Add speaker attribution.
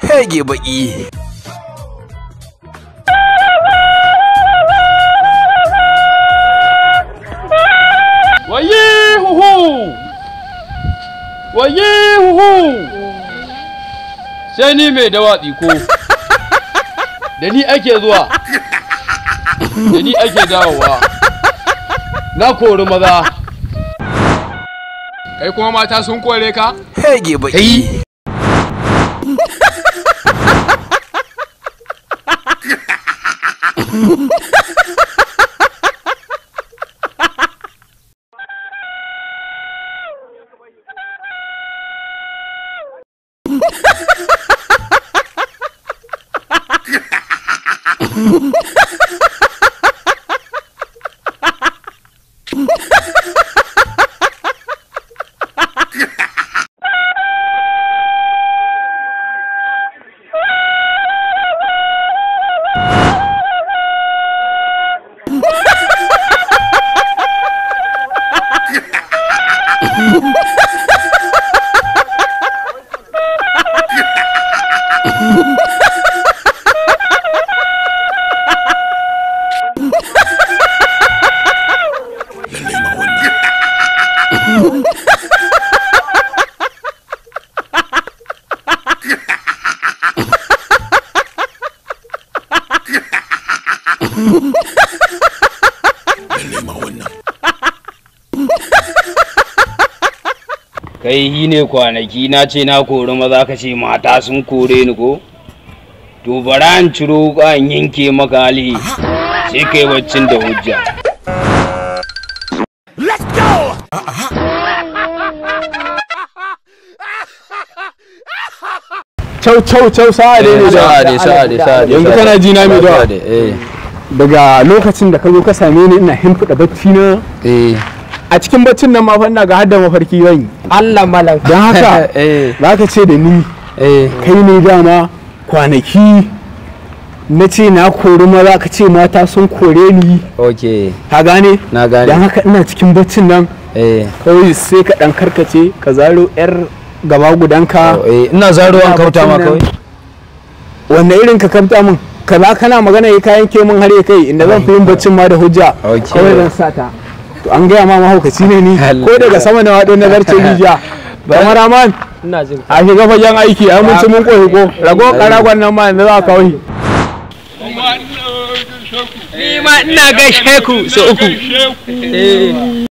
Speaker 1: Hege baki.
Speaker 2: Waye huhu! Waye huhu! Sai ni mai dawa ko. Da ni ake zuwa. Da ni ake dawowa. Na kori maza. Kai kuma mata sun kore ka?
Speaker 1: Hege baki.
Speaker 2: Kai yi ne kwanaki na ce na kori maza ka ce mata sun kore ni ko? To bara an ciro ka in yanke maka hali sai kai baccin da hujja.
Speaker 1: Let's go!
Speaker 3: Cau sa'a dai yanzu kana ji na mai dawa daga lokacin da ka zo ka same ni ina himfida bacci na a cikin baccin nan ma fa ina ga hadda mafarki zan yi
Speaker 4: Allah malam
Speaker 3: dan haka zaka ce da ni kai ne dama kwanaki na ce na kori maza ka ce mata sun kore ni ka gane
Speaker 4: na gane
Speaker 3: dan haka ina cikin baccin nan kawai sai ka dan karkace ka zaro yar gaba gudanka
Speaker 4: ina zaro an kauta ma kawai
Speaker 3: wanne irin ka kauta min kaza kana magana ya kayan ke min har ya kai inda zan fi yin baccin ma da hujja kawai zan sata to an gaya ma mahaukaci ne ni ko daga sama na waɗo na zarce rijiya kamaraman a shiga fagen aiki a mun ci mun koyi ko rago karagon nan ma yanzu za ka kawai
Speaker 4: ni ma ina gaishe ku so uku